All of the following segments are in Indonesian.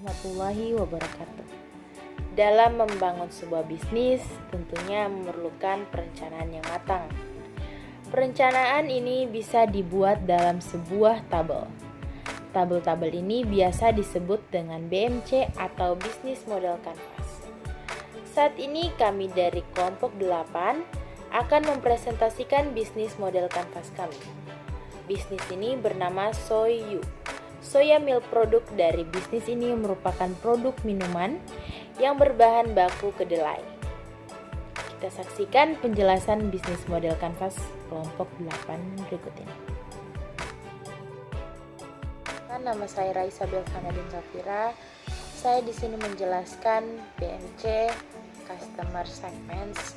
warahmatullahi wabarakatuh. Dalam membangun sebuah bisnis, tentunya memerlukan perencanaan yang matang. Perencanaan ini bisa dibuat dalam sebuah tabel. Tabel-tabel ini biasa disebut dengan BMC atau Business Model Canvas. Saat ini kami dari kelompok 8 akan mempresentasikan bisnis model canvas kami. Bisnis ini bernama Soyu. Soya milk produk dari bisnis ini merupakan produk minuman yang berbahan baku kedelai. Kita saksikan penjelasan bisnis model canvas kelompok 8 berikut ini. Nama saya Raisa Belvana bin Safira. Saya di sini menjelaskan BMC Customer Segments.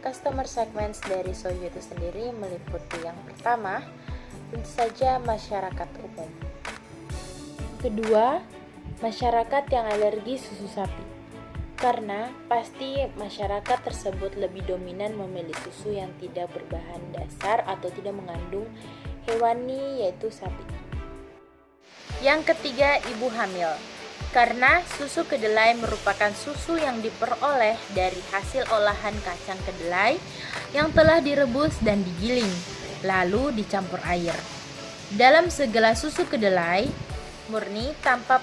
Customer Segments dari Soyu itu sendiri meliputi yang pertama, tentu saja masyarakat umum. Kedua, masyarakat yang alergi susu sapi. Karena pasti masyarakat tersebut lebih dominan memilih susu yang tidak berbahan dasar atau tidak mengandung hewani yaitu sapi. Yang ketiga, ibu hamil. Karena susu kedelai merupakan susu yang diperoleh dari hasil olahan kacang kedelai yang telah direbus dan digiling, lalu dicampur air. Dalam segala susu kedelai murni tanpa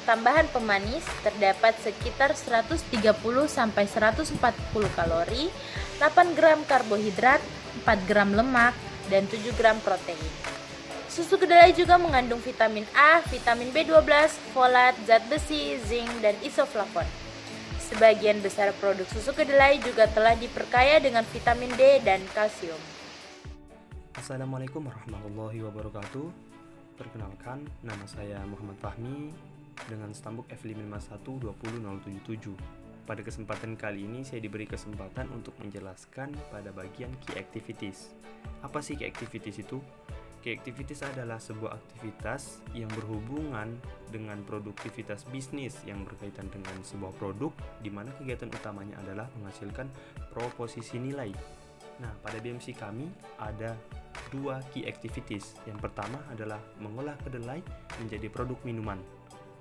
tambahan pemanis terdapat sekitar 130-140 kalori, 8 gram karbohidrat, 4 gram lemak, dan 7 gram protein. Susu kedelai juga mengandung vitamin A, vitamin B12, folat, zat besi, zinc, dan isoflavon. Sebagian besar produk susu kedelai juga telah diperkaya dengan vitamin D dan kalsium. Assalamualaikum warahmatullahi wabarakatuh. Perkenalkan, nama saya Muhammad Fahmi dengan stambuk F5512077. Pada kesempatan kali ini saya diberi kesempatan untuk menjelaskan pada bagian key activities. Apa sih key activities itu? Key activities adalah sebuah aktivitas yang berhubungan dengan produktivitas bisnis yang berkaitan dengan sebuah produk, di mana kegiatan utamanya adalah menghasilkan proposisi nilai. Nah, pada BMC kami ada 2 key activities. Yang pertama adalah mengolah kedelai menjadi produk minuman,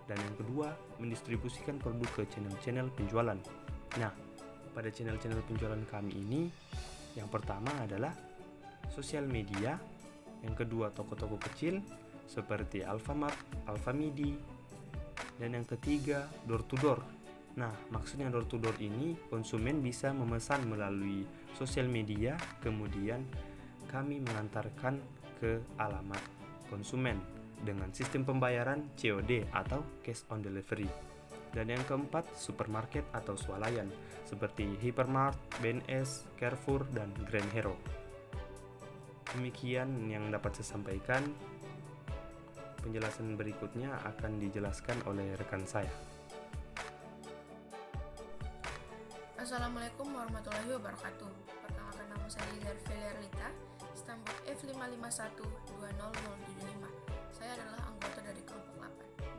dan yang kedua mendistribusikan produk ke channel-channel penjualan. Nah, pada channel-channel penjualan kami ini, yang pertama adalah sosial media, yang kedua toko-toko kecil seperti Alfamart, Alfamidi, dan yang ketiga door to door. Nah, maksudnya door to door ini konsumen bisa memesan melalui sosial media, kemudian kami mengantarkan ke alamat konsumen dengan sistem pembayaran COD atau cash on delivery. Dan yang keempat, supermarket atau swalayan seperti Hypermart, BNS, Carrefour, dan Grand Hero. Demikian yang dapat saya sampaikan. Penjelasan berikutnya akan dijelaskan oleh rekan saya. Assalamualaikum warahmatullahi wabarakatuh. Perkenalkan, nama saya Zarfelia Rita, stambuk F5512075. Saya adalah anggota dari kelompok 8.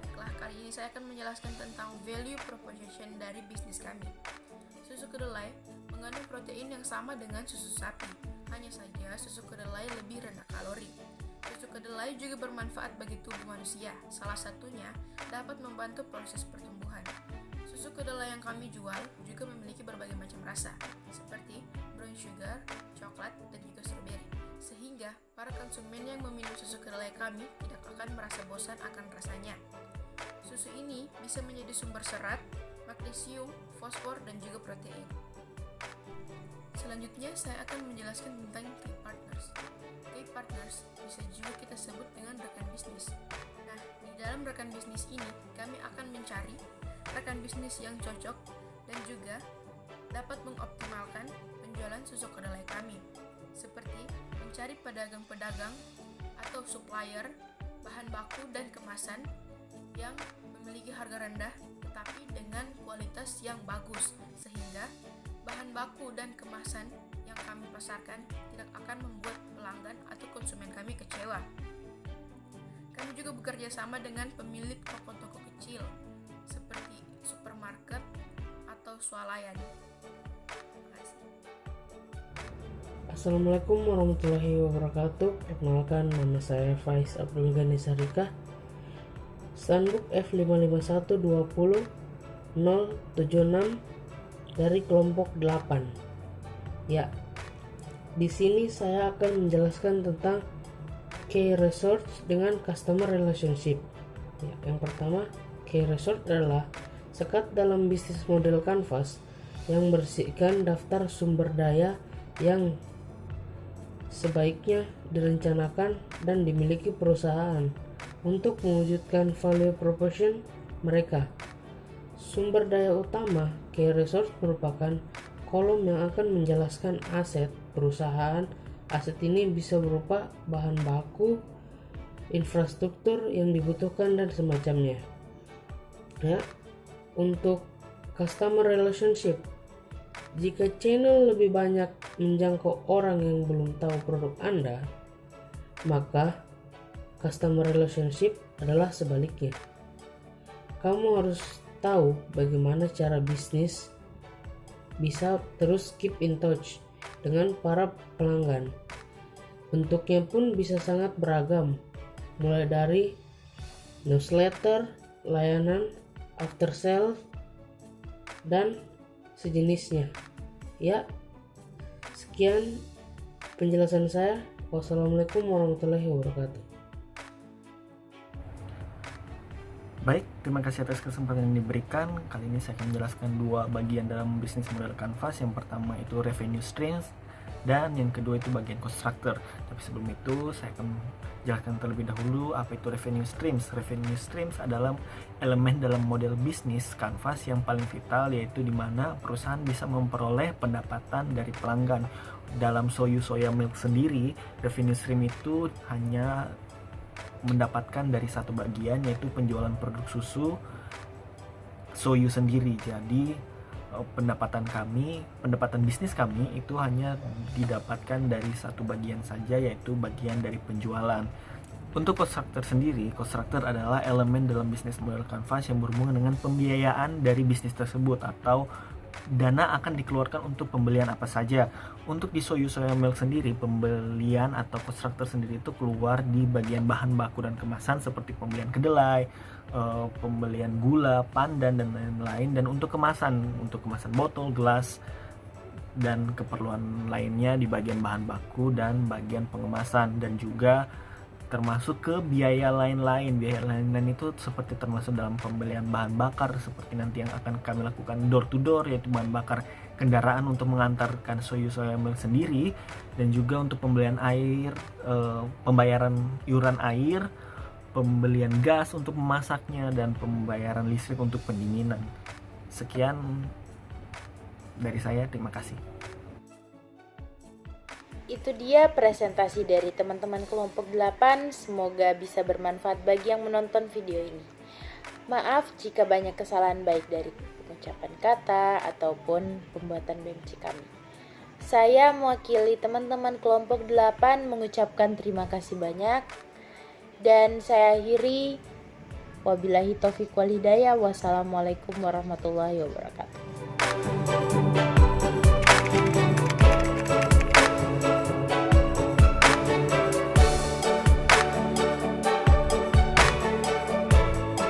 Baiklah, kali ini saya akan menjelaskan tentang value proposition dari bisnis kami. Susu kedelai mengandung protein yang sama dengan susu sapi, hanya saja susu kedelai lebih rendah kalori. Susu kedelai juga bermanfaat bagi tubuh manusia, salah satunya dapat membantu proses pertumbuhan. Susu kedelai yang kami jual juga memiliki berbagai macam rasa, seperti brown sugar, coklat, dan juga strawberry, sehingga para konsumen yang meminum susu kedelai kami tidak akan merasa bosan akan rasanya. Susu ini bisa menjadi sumber serat, magnesium, fosfor, dan juga protein. Selanjutnya saya akan menjelaskan tentang key partners. Key partners bisa juga kita sebut dengan rekan bisnis. Nah, di dalam rekan bisnis ini kami akan mencari rekan bisnis yang cocok dan juga dapat mengoptimalkan penjualan susu kedelai kami, seperti mencari pedagang-pedagang atau supplier bahan baku dan kemasan yang memiliki harga rendah tetapi dengan kualitas yang bagus, sehingga bahan baku dan kemasan yang kami pasarkan tidak akan membuat pelanggan atau konsumen kami kecewa. Kami juga bekerja sama dengan pemilik toko-toko kecil seperti supermarket atau swalayan. Terima kasih. Assalamualaikum warahmatullahi wabarakatuh. Perkenalkan, nama saya Faiz Abdul Ghani Sarika, Standbook F55120-076 dari kelompok 8. Ya, di sini saya akan menjelaskan tentang key resource dengan customer relationship. Ya, yang pertama, key resource adalah sekat dalam bisnis model Canvas yang berisikan daftar sumber daya yang sebaiknya direncanakan dan dimiliki perusahaan untuk mewujudkan value proposition mereka. Sumber daya utama key resource merupakan kolom yang akan menjelaskan aset perusahaan. Aset ini bisa berupa bahan baku, infrastruktur yang dibutuhkan dan semacamnya. Ya, untuk customer relationship, jika channel lebih banyak menjangkau orang yang belum tahu produk Anda, maka customer relationship adalah sebaliknya. Kamu harus tahu bagaimana cara bisnis bisa terus keep in touch dengan para pelanggan. Bentuknya pun bisa sangat beragam, mulai dari newsletter, layanan, after sale, dan sejenisnya. Ya, sekian penjelasan saya. Wassalamualaikum warahmatullahi wabarakatuh. Baik, terima kasih atas kesempatan yang diberikan. Kali ini saya akan menjelaskan dua bagian dalam bisnis model Canvas. Yang pertama itu revenue streams dan yang kedua itu bagian cost structure. Tapi sebelum itu saya akan jelaskan terlebih dahulu apa itu revenue streams. Revenue streams adalah elemen dalam model bisnis Canvas yang paling vital, yaitu di mana perusahaan bisa memperoleh pendapatan dari pelanggan. Dalam Soyu Soya Milk sendiri, revenue stream itu hanya mendapatkan dari satu bagian, yaitu penjualan produk susu Soyu sendiri. Jadi pendapatan bisnis kami itu hanya didapatkan dari satu bagian saja, yaitu bagian dari penjualan. Untuk cost structure sendiri, cost structure adalah elemen dalam bisnis model Canvas yang berhubungan dengan pembiayaan dari bisnis tersebut, atau dana akan dikeluarkan untuk pembelian apa saja. Untuk di Soyu Soya Milk sendiri, pembelian atau cost structure sendiri itu keluar di bagian bahan baku dan kemasan seperti pembelian kedelai, pembelian gula, pandan, dan lain-lain. Dan untuk kemasan botol, gelas, dan keperluan lainnya di bagian bahan baku dan bagian pengemasan, dan juga termasuk ke biaya lain-lain. Biaya lain-lain itu seperti termasuk dalam pembelian bahan bakar, seperti nanti yang akan kami lakukan door to door, yaitu bahan bakar kendaraan untuk mengantarkan Soyu Soya Milk sendiri, dan juga untuk pembelian air, pembayaran iuran air, pembelian gas untuk memasaknya, dan pembayaran listrik untuk pendinginan. Sekian dari saya, terima kasih. Itu dia presentasi dari teman-teman kelompok 8. Semoga bisa bermanfaat bagi yang menonton video ini. Maaf jika banyak kesalahan baik dari pengucapan kata ataupun pembuatan BMC kami. Saya mewakili teman-teman kelompok 8 mengucapkan terima kasih banyak. Dan saya akhiri, wabillahi taufiq wal hidayah. Wassalamualaikum warahmatullahi wabarakatuh.